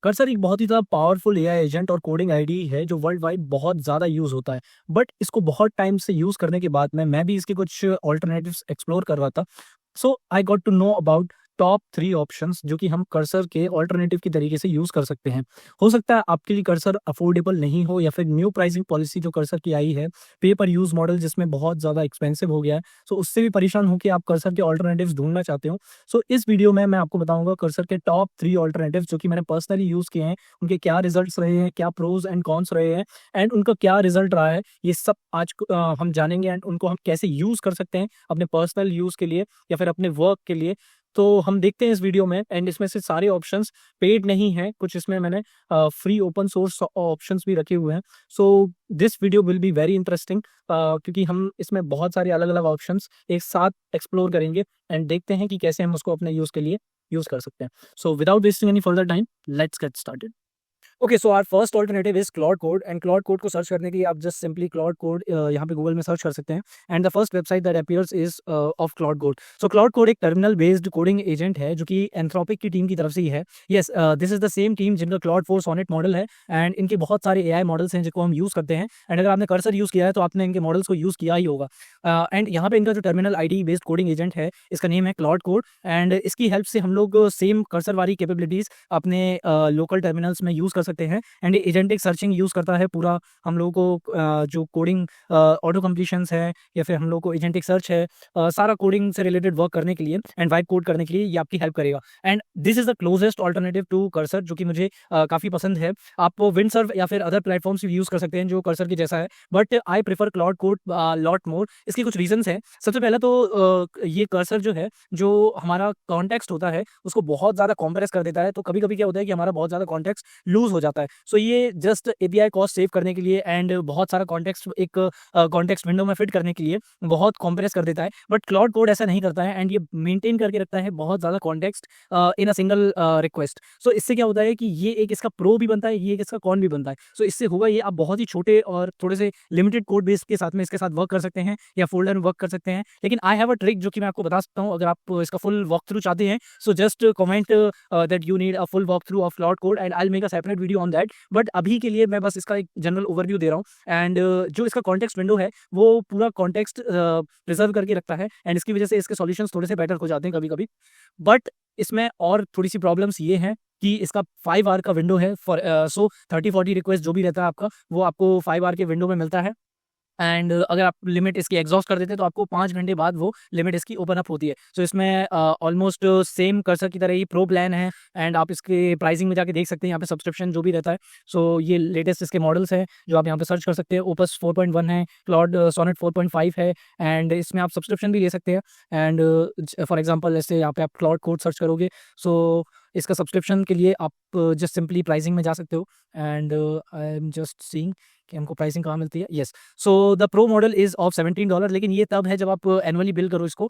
Cursor एक बहुत ही ज़्यादा पावरफुल एआई एजेंट और कोडिंग आईडी है जो वर्ल्ड वाइड बहुत ज़्यादा यूज़ होता है। बट इसको बहुत टाइम से यूज़ करने के बाद में मैं भी इसके कुछ ऑल्टरनेटिव्स एक्सप्लोर कर रहा था। So I got to know about top 3 options जो कि हम कर्सर के ऑल्टरनेटिव के तरीके से यूज़ कर सकते हैं। हो सकता है आपके लिए कर्सर अफोर्डेबल नहीं हो या फिर न्यू प्राइसिंग पॉलिसी जो कर्सर की आई है, पे पर यूज़ मॉडल जिसमें बहुत ज़्यादा एक्सपेंसिव हो गया है। सो उससे भी परेशान हो के आप कर्सर के ऑल्टरनेटिव्स ढूँढना चाहते हो। सो इस वीडियो में मैं आपको बताऊँगा कर्सर के टॉप 3 ऑल्टरनेटिव्स जो कि मैंने पर्सनली यूज़ किए हैं, उनके क्या रिजल्ट्स रहे हैं, क्या प्रोज़ एंड कॉन्स रहे हैं एंड उनका क्या रिजल्ट रहा है। ये सब आज हम जानेंगे एंड उनको हम कैसे यूज़ कर सकते हैं अपने पर्सनल यूज़ के लिए या फिर अपने वर्क के लिए। तो हम देखते हैं इस वीडियो में एंड इसमें से सारे ऑप्शंस पेड नहीं हैं, कुछ इसमें मैंने फ्री ओपन सोर्स ऑप्शंस भी रखे हुए हैं। So this video will be very interesting क्योंकि हम इसमें बहुत सारे अलग-अलग ऑप्शंस एक साथ एक्सप्लोर करेंगे एंड देखते हैं कि कैसे हम उसको अपने यूज़ के लिए यूज़ कर सकते हैं। So without wasting any further time, let's get started. Okay, so our first alternative is Claude Code and Claude Code को सर्च करने के लिए आप जस्ट सिंपली क्लॉड कोड यहाँ पे गूगल में सर्च कर सकते हैं and the first website that appears is of clod code. So Claude code एक टर्मिनल बेस्ड कोडिंग एजेंट है जो कि एंथ्रोपिक की टीम की तरफ से ही है। Yes, this is the same team जिनका क्लॉड 4 सोनेट मॉडल है एंड इनके बहुत सारे एआई मॉडल्स हैं जिनको हम यूज़ करते हैं एंड अगर आपने कर्सर यूज़ किया है तो आपने इनके मॉडल्स को यूज़ किया ही होगा। एंड यहाँ पे इनका जो terminal ID based coding agent है इसका नेम है क्लॉड कोड एंड इसकी हेल्प से हम लोग सेम कर्सर वाली कैपेबिलिटीज़ अपने लोकल टर्मिनल्स में यूज़ कर सकते हैं एंड एजेंटिक सर्चिंग यूज़ करता है पूरा हम लोगों को जो कोडिंग ऑटो कंप्लीशंस है या फिर हम लोग को एजेंटिक सर्च है, सारा कोडिंग से रिलेटेड वर्क करने के लिए एंड वाइब कोड करने के लिए ये आपकी हेल्प करेगा and this is the closest alternative to Cursor जो कि मुझे काफ़ी पसंद है। आप विंडसर्व या फिर अदर प्लेटफॉर्म्स भी यूज़ कर सकते हैं जो कर्सर के जैसा है, but I prefer cloud code lot more. इसके कुछ रीजंस हैं। सबसे पहला तो ये कर्सर जो है, जो हमारा कॉन्टेक्स्ट होता है उसको बहुत ज़्यादा कॉम्प्रेस कर देता है, तो कभी कभी क्या होता है कि हमारा बहुत ज़्यादा कॉन्टेक्स्ट लूज हो जाता है। सो ये जस्ट एपीआई कॉस्ट सेव करने के लिए एंड बहुत सारा कॉन्टेक्स्ट एक कॉन्टेक्स्ट विंडो में फिट करने के लिए बहुत कॉम्प्रेस कर देता है, बट क्लाउड कोड ऐसा नहीं करता है एंड ये मेंटेन करके रखता है बहुत ज़्यादा context in a single request. So इससे क्या होता है कि ये एक इसका प्रो भी बनता है, ये एक इसका कॉन भी बनता है। सो इससे होगा ये, आप बहुत ही छोटे और थोड़े से लिमिटेड कोड बेस के साथ में इसके साथ वर्क कर सकते हैं या फोल्डर में वर्क कर सकते हैं। लेकिन आई हैव अ ट्रिक जो कि मैं आपको बता सकता हूँ अगर आप इसका फुल वॉक थ्रू चाहते हैं। So just comment that you need a full walk through of cloud code and I will make a separate video on that, but अभी के लिए मैं बस इसका एक जनरल ओवरव्यू दे रहा हूँ एंड जो इसका कॉन्टेक्स्ट विंडो है वो पूरा कॉन्टेक्स्ट प्रिजर्व करके रखता है एंड इसकी वजह से इसके सॉल्यूशंस थोड़े से बेटर हो जाते हैं कभी कभी। बट इसमें और थोड़ी सी प्रॉब्लम्स ये हैं कि इसका 5 आवर का विंडो है फॉर सो 30-40 रिक्वेस्ट जो भी रहता है आपका वो आपको 5 आवर के विंडो में मिलता है एंड अगर आप लिमिट इसकी एग्जॉस्ट कर देते हैं तो आपको 5 घंटे बाद वो लिमिट इसकी ओपन अप होती है। सो इसमें ऑलमोस्ट सेम कर्सर की तरह ही प्रो प्लान है एंड आप इसके प्राइसिंग में जाके देख सकते हैं यहाँ पे सब्सक्रिप्शन जो भी रहता है। सो ये लेटेस्ट इसके मॉडल्स हैं जो आप यहाँ पे सर्च कर सकते हैं। ओपस 4.1 है, क्लॉड सोनेट 4.5 है एंड इसमें आप सब्सक्रिप्शन भी ले सकते हैं एंड फॉर एग्जाम्पल जैसे यहाँ पे आप क्लॉड कोड सर्च करोगे सो इसका सब्सक्रिप्शन के लिए आप जस्ट सिंपली प्राइसिंग में जा सकते हो and I am just seeing कि हमको प्राइसिंग कहाँ मिलती है। Yes, so the pro model is of $17, लेकिन ये तब है जब आप एनुअली बिल करो इसको।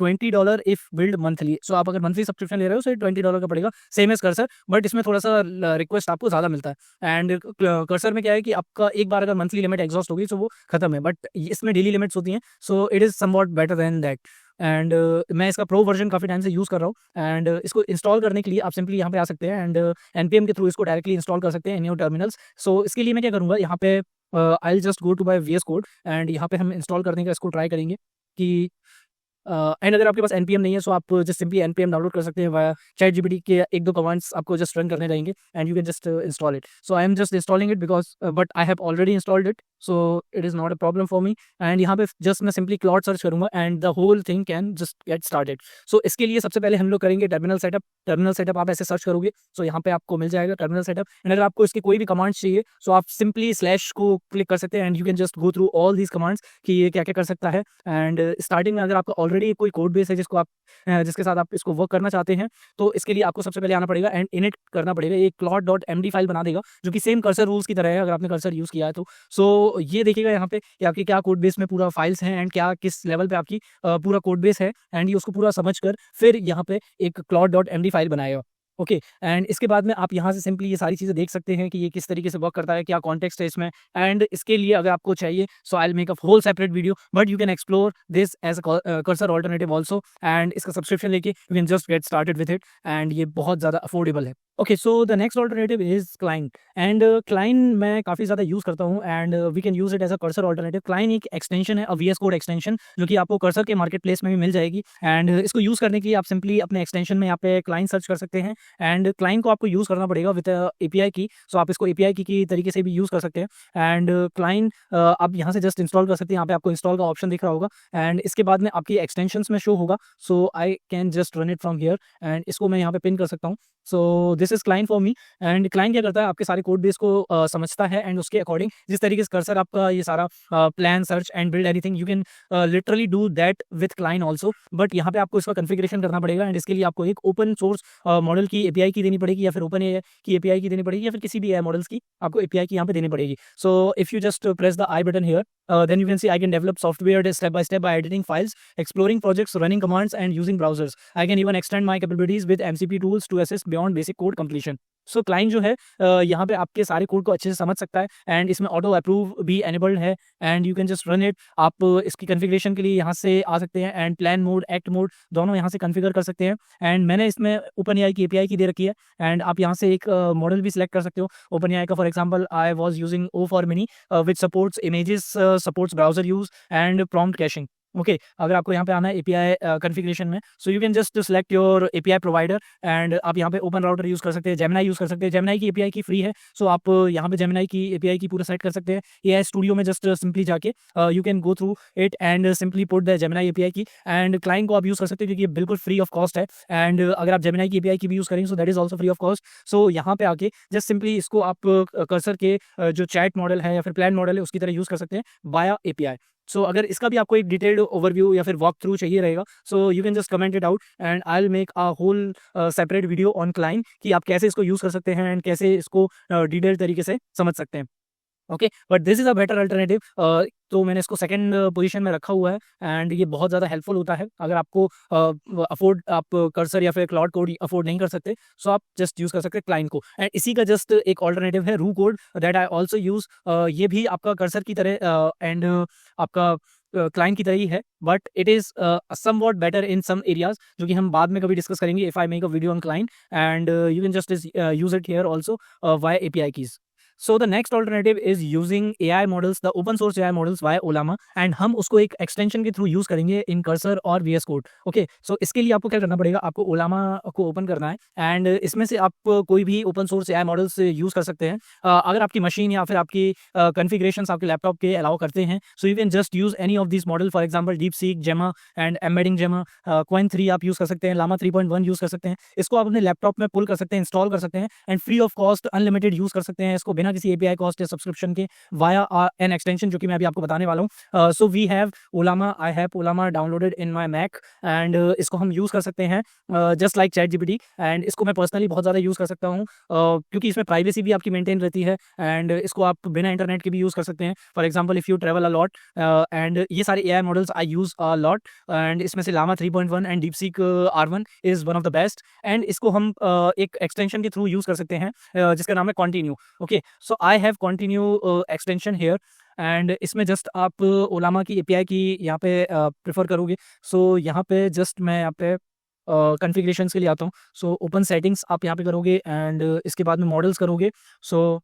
$20 इफ बिल्ड मंथली। सो आप अगर मंथली सब्सक्रिप्शन ले रहे हो तो $20 का पड़ेगा, सेम एज कर्सर, बट इसमें थोड़ा सा रिक्वेस्ट आपको ज़्यादा मिलता है एंड कर्सर में क्या है कि आपका एक बार अगर मंथली लिमिट एग्जॉस्ट होगी तो वो खत्म है, बट इसमें डेली लिमिट्स होती हैं। सो it is somewhat better than that and मैं इसका प्रो वर्जन काफ़ी टाइम से यूज़ कर रहा हूँ एंड इसको इंस्टॉल करने के लिए आप सिंपली यहाँ पे आ सकते हैं एंड एनपीएम के थ्रू इसको डायरेक्टली इंस्टॉल कर सकते हैं इन योर टर्मिनल्स। सो इसके लिए मैं क्या करूँगा, यहाँ पे I will just go to my VS Code and यहाँ पे हम इंस्टॉल करने का इसको ट्राई करेंगे कि एंड अगर आपके पास एनपीएम नहीं है सो आप जस्ट सिंपली एनपीएम डाउनलोड कर सकते हैं वाया चैट जीपीटी के 1-2 कमांड्स आपको जस्ट रन करने रहेंगे and you can just install it. So I am just installing it because but I have already installed it, so it is not a problem for me and यहाँ पे just मैं simply Claude search करूँगा and the whole thing can just get started. So इसके लिए सबसे पहले हम लोग करेंगे टर्मिनल सेटअप। टर्मिनल सेटअप आप ऐसे सर्च करोगे सो यहाँ पे आपको मिल जाएगा टर्मिनल सेटअप एंड अगर आपको इसके कोई भी कमांड्स चाहिए सो आप सिंपली स्लैश को क्लिक कर सकते हैं and you can just go through all these commands कि ये क्या क्या कर सकता है। एंड स्टार्टिंग में अगर आपका ऑलरेडी कोई कोड बेस है जिसको आप जिसके साथ आप इसको वर्क करना चाहते हैं तो इसके लिए आपको सबसे पहले आना पड़ेगा एंड इनिट करना पड़ेगा। एक क्लॉड.md फाइल बना देगा जो कि सेम कर्सर रूल्स की तरह है अगर आपने कर्सर यूज़ किया है तो। सो ये देखिएगा यहाँ पे कि आपके क्या कोड बेस में पूरा फाइल्स हैं एंड क्या किस लेवल पे आपकी पूरा कोड बेस है एंड ये उसको पूरा समझ कर फिर यहाँ पे एक क्लॉड.md फाइल बनाएगा। ओके, एंड इसके बाद में आप यहाँ से सिंपली ये सारी चीज़ें देख सकते हैं कि ये किस तरीके से वर्क करता है, क्या कॉन्टेक्स्ट है इसमें एंड इसके लिए अगर आपको चाहिए so I will make a whole separate video, but you can explore this as a Cursor alternative also and इसका सब्सक्रिप्शन लेके you can just get started with it and ये बहुत ज़्यादा अफोर्डेबल है। Okay, so the next alternative is Cline and Cline मैं काफ़ी ज़्यादा use करता हूँ and we can use it as a Cursor alternative. Cline एक एक्सटेंशन है, वीएस कोड एक्सटेंशन, जो कि आपको कर्सर के मार्केट प्लेस में भी मिल जाएगी एंड इसको यूज़ करने के लिए आप सिंपली अपने एक्सटेंशन में यहाँ पे क्लाइन सर्च कर सकते हैं एंड क्लाइन को आपको यूज़ करना पड़ेगा विद एपीआई की। सो आप इसको एपीआई की तरीके से भी यूज़ कर सकते हैं एंड क्लाइन आप यहाँ से जस्ट इंस्टॉल कर सकते हैं। यहाँ पे आपको इंस्टॉल का ऑप्शन दिख रहा होगा एंड इसके बाद में आपकी एक्सटेंशंस में शो होगा। So I can just run it from here and इसको मैं यहाँ पे पिन कर सकता हूँ। So this is Cline for me and client क्या करता है, आपके सारे कोड बेस को समझता है एंड उसके अकॉर्डिंग जिस तरीके से कर्सर आपका ये सारा plan search and build anything you can literally do that with client also. But यहाँ पे आपको इसका कॉन्फ़िगरेशन करना पड़ेगा एंड इसके लिए आपको एक ओपन सोर्स मॉडल की एपीआई की देनी पड़ेगी या फिर ओपन एआई की एपीआई की देनी पड़ेगी या फिर किसी भी एआई मॉडल्स की आपको एपीआई की यहाँ पे देनी पड़ेगी। So if you just press the I button here then you can see I can develop software step by step by editing files, exploring projects, running commands and using browsers. I can even extend my capabilities with MCP tools to assist beyond basic code completion. So client जो है यहाँ पे आपके सारे code को अच्छे से समझ सकता है एंड इसमें ऑटो अप्रूव भी एनेबल्ड है and you can just run it. आप इसकी कॉन्फ़िगरेशन के लिए यहाँ से आ सकते हैं and plan mode, act mode दोनों यहाँ से कॉन्फ़िगर कर सकते हैं एंड मैंने इसमें ओपन एआई की एपीआई की दे रखी है एंड आप यहाँ से एक मॉडल भी सिलेक्ट कर सकते हो ओपन एआई का। For example I was using o four mini which supports images, supports browser use and prompt caching. Okay, अगर आपको यहाँ पे आना है एपीआई कॉन्फ़िगरेशन में, so you can just select your API provider and आप यहाँ पे ओपन राउटर यूज़ कर सकते हैं, जेमिनी यूज़ कर सकते हैं। जेमिनी की एपीआई की फ्री है, सो आप यहाँ पे जेमिनी की एपीआई की पूरा सेट कर सकते हैं। एआई स्टूडियो में जस्ट सिंपली जाके you can go through it and simply put the Gemini API key and client को आप यूज़ कर सकते हैं क्योंकि ये बिल्कुल फ्री ऑफ कॉस्ट है एंड अगर आप जेमिनी की एपीआई की भी यूज़ करेंगे so that is also free of cost. So यहाँ पे आके जस्ट सिंपली इसको आप कर्सर के जो चैट मॉडल है या फिर प्लान मॉडल है उसकी तरह यूज़ कर सकते हैं बाया एपीआई। सो अगर इसका भी आपको एक डिटेल्ड ओवरव्यू या फिर वॉक थ्रू चाहिए रहेगा so you can just comment it out and I will make a whole separate video on client कि आप कैसे इसको यूज़ कर सकते हैं एंड कैसे इसको डिटेल्ड तरीके से समझ सकते हैं। Okay, but this is a better alternative. तो मैंने इसको सेकंड पोजीशन में रखा हुआ है एंड ये बहुत ज़्यादा हेल्पफुल होता है अगर आपको अफोर्ड आप कर्सर या फिर क्लाउड कोड अफोर्ड नहीं कर सकते सो आप जस्ट यूज़ कर सकते हैं क्लाइंट को एंड इसी का जस्ट एक ऑल्टरनेटिव है रू code that I also use. ये भी आपका कर्सर की तरह एंड आपका क्लाइंट की तरह ही है but it is somewhat better in some areas जो कि हम बाद में कभी डिस्कस करेंगे if I make a video on client and you can just use it here also via API keys. So the next alternative is using AI models, the open source AI models via Ollama and हम उसको एक extension के through use करेंगे इन cursor और VS code. Okay, सो इसके लिए आपको क्या करना पड़ेगा, आपको Ollama को ओपन करना है एंड इसमें से आप कोई भी open source AI models use कर सकते हैं अगर आपकी मशीन या फिर आपकी कॉन्फ़िगरेशंस आपके लैपटॉप के अलाउ करते हैं। सो you can just use any of this model, for example DeepSeek, जेमा एंड एम्बेडिंग जेमा, Qwen 3 आप यूज़ कर सकते हैं, Llama 3.1 यूज़ कर सकते हैं। इसको आप अपने लैपटॉप में पुल कर सकते हैं, इंस्टॉल कर सकते हैं and free of cost unlimited use कर सकते हैं इसको बिना किसी एपीआई कॉस्ट या सब्सक्रिप्शन के वाया एन एक्सटेंशन जो कि मैं अभी आपको बताने वाला हूँ। So we have Ollama, I have Ollama downloaded in my Mac and इसको हम यूज़ कर सकते हैं जस्ट लाइक ChatGPT एंड इसको मैं पर्सनली बहुत ज़्यादा यूज़ कर सकता हूँ क्योंकि इसमें प्राइवेसी भी आपकी मेंटेन रहती है एंड इसको आप बिना इंटरनेट के भी यूज़ कर सकते हैं। For example if you travel a lot and ये सारे AI models I use a lot and इसमें से Llama 3.1 and DeepSeek R1 is one of the best and इसको हम एक एक्सटेंशन के थ्रू यूज़ कर सकते हैं जिसका नाम है Continue। Okay, so I have Continue extension here and इसमें जस्ट आप Ollama की एपीआई की यहाँ पे प्रेफर करोगे। सो यहाँ पे जस्ट मैं यहाँ पे कॉन्फ़िगरेशंस के लिए आता हूँ। सो ओपन सेटिंग्स आप यहाँ पे करोगे एंड इसके बाद में मॉडल्स करोगे। सो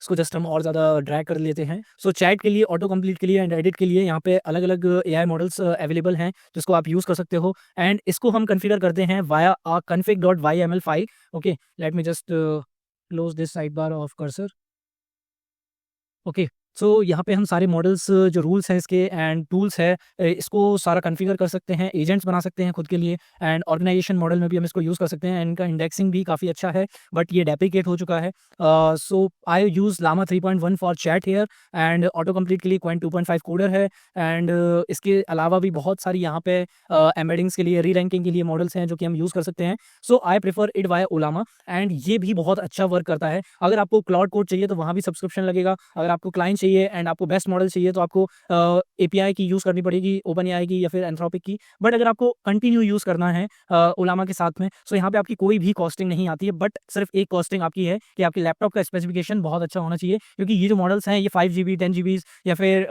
इसको जस्ट हम और ज़्यादा ड्रैग कर लेते हैं। सो चैट के लिए, ऑटो कंप्लीट के लिए एंड एडिट के लिए यहाँ पे अलग अलग AI मॉडल्स अवेलेबल हैं जिसको आप यूज़ कर सकते हो एंड इसको हम कॉन्फ़िगर करते हैं via config.yml file. Okay, let me just close this sidebar of Cursor. Okay, so यहाँ पे हम सारे मॉडल्स जो रूल्स हैं इसके एंड टूल्स है इसको सारा कॉन्फ़िगर कर सकते हैं, एजेंट्स बना सकते हैं खुद के लिए एंड ऑर्गेनाइजेशन मॉडल में भी हम इसको यूज़ कर सकते हैं एंड इनका इंडेक्सिंग भी काफ़ी अच्छा है बट ये डेप्रिकेट हो चुका है। So I use Llama 3.1 for chat here and autocomplete के लिए Qwen 2.5 कोडर है एंड इसके अलावा भी बहुत सारी यहाँ पे एम्बेडिंग्स के लिए, री रैंकिंग के लिए मॉडल्स हैं जो कि हम यूज़ कर सकते हैं। So I prefer it via Ollama and ये भी बहुत अच्छा वर्क करता है। अगर आपको क्लाउड कोड चाहिए तो वहाँ भी सब्सक्रिप्शन लगेगा, अगर आपको क्लाइंट चाहिए एंड आपको बेस्ट मॉडल चाहिए तो आपको एपीआई की यूज़ करनी पड़ेगी, ओपन एआई की या फिर एंथ्रोपिक की। बट अगर आपको कंटिन्यू यूज़ करना है उलामा के साथ में, सो यहाँ पे आपकी कोई भी कॉस्टिंग नहीं आती है, बट सिर्फ एक कॉस्टिंग आपकी है कि आपके लैपटॉप का स्पेसिफिकेशन बहुत अच्छा होना चाहिए, क्योंकि ये जो मॉडल्स हैं ये 5 GB 10 GB या फिर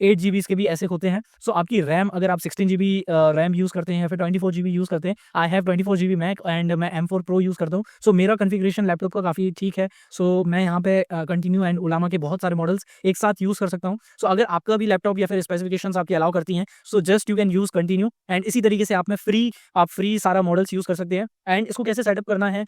8 GB के भी ऐसे होते हैं। सो आपकी रैम अगर आप 16 GB रैम यूज़ करते हैं या फिर 24 GB यूज़ करते हैं, I have 24 GB Mac and मैं M4 Pro यूज़ करता हूँ। सो मेरा कॉन्फ़िगरेशन लैपटॉप का काफ़ी ठीक है। सो मैं यहाँ पे कंटिन्यू एंड उलामा के बहुत सारे मॉडल्स एक साथ यूज़ कर सकता हूँ। सो अगर आपका भी लैपटॉप या फिर स्पेसिफिकेशंस आपकी अलाउ करती हैं, so just you can use continue and इसी तरीके से आप फ्री सारा मॉडल्स यूज़ कर सकते हैं। एंड इसको कैसे सेटअप करना है,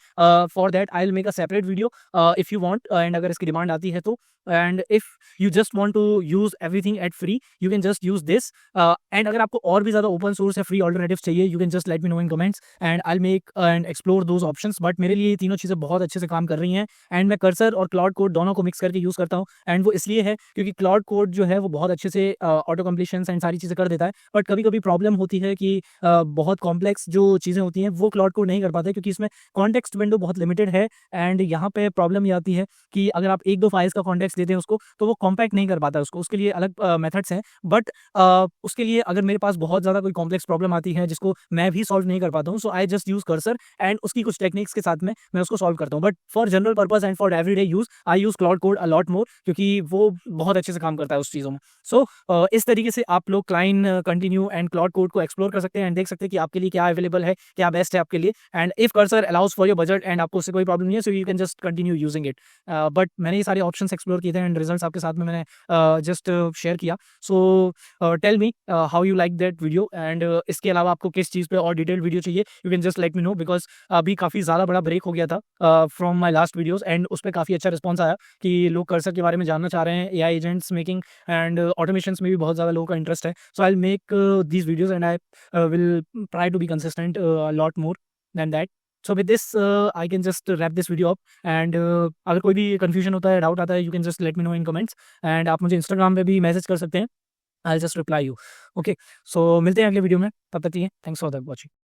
for that I will make a separate video if you want, and अगर इसकी डिमांड आती है तो। And if you just want to use everything at free, you can just use this. And अगर आपको और भी ज़्यादा ओपन सोर्स या फ्री ऑल्टरनेटिव्स चाहिए, you can just let me know in comments and I will make and explore those options. But मेरे लिए ये तीनों चीज़ें बहुत अच्छे से काम कर रही हैं एंड मैं कर्सर और क्लाउड कोड दोनों को मिक्स करके यूज़ करता हूँ। एंड वो इसलिए है क्योंकि क्लाउड कोड जो है वो बहुत अच्छे से ऑटो कंप्लीशंस एंड सारी चीज़ें कर देता है। बट कभी कभी प्रॉब्लम होती है कि बहुत कॉम्प्लेक्स जो चीज़ें होती हैं वो क्लाउड कोड नहीं कर पाता है, क्योंकि इसमें कॉन्टेक्स्ट विंडो बहुत लिमिटेड है। एंड यहाँ पे प्रॉब्लम ये आती है कि अगर आप एक दो फाइल्स का कॉन्टेक्स्ट देते हैं उसको, तो वो कॉम्पैक्ट नहीं कर पाता है उसको, उसके लिए अलग मेथड्स हैं। बट उसके लिए अगर मेरे पास बहुत ज़्यादा कोई कॉम्प्लेक्स प्रॉब्लम आती है जिसको मैं भी सॉल्व नहीं कर पाता हूँ, so I just use Cursor and उसकी कुछ टेक्निक्स के साथ में मैं उसको सॉल्व करता हूँ। But for general purpose and for everyday use I use cloud code a lot more, क्योंकि वो बहुत अच्छे से काम करता है उस चीज़ों में। सो इस तरीके से आप लोग Cline Continue and Claude Code को एक्सप्लोर कर सकते हैं एंड देख सकते हैं कि आपके लिए क्या अवेलेबल है, क्या बेस्ट है आपके लिए। And if cursor allows for your budget and आपको उससे कोई प्रॉब्लम नहीं है, सो you can just continue using it. But मैंने ये सारे ऑप्शंस एक्सप्लोर किए थे एंड रिजल्ट्स आपके साथ में मैंने जस्ट शेयर किया। So tell me how you like that video and इसके अलावा आपको किस चीज़ पे और डिटेल्ड वीडियो चाहिए, you can just let me know, because अभी काफ़ी ज़्यादा बड़ा ब्रेक हो गया था from my last videos and उस पर काफ़ी अच्छा रिस्पॉन्स आया कि लोग कर्सर के बारे में जानना चाह रहे हैं, AI agents making and automations में भी बहुत ज़्यादा लोगों का इंटरेस्ट है। So I will make these videos and I will try to be consistent lot more than that. So with this I can just wrap this video up and अगर कोई भी कन्फ्यूजन होता है, डाउट आता है, you can just let me know in comments and आप मुझे Instagram पे भी मैसेज कर सकते हैं, I will just reply you. Okay, so मिलते हैं अगले वीडियो में, तब तक के लिए थैंक्स फॉर दैट वॉचिंग।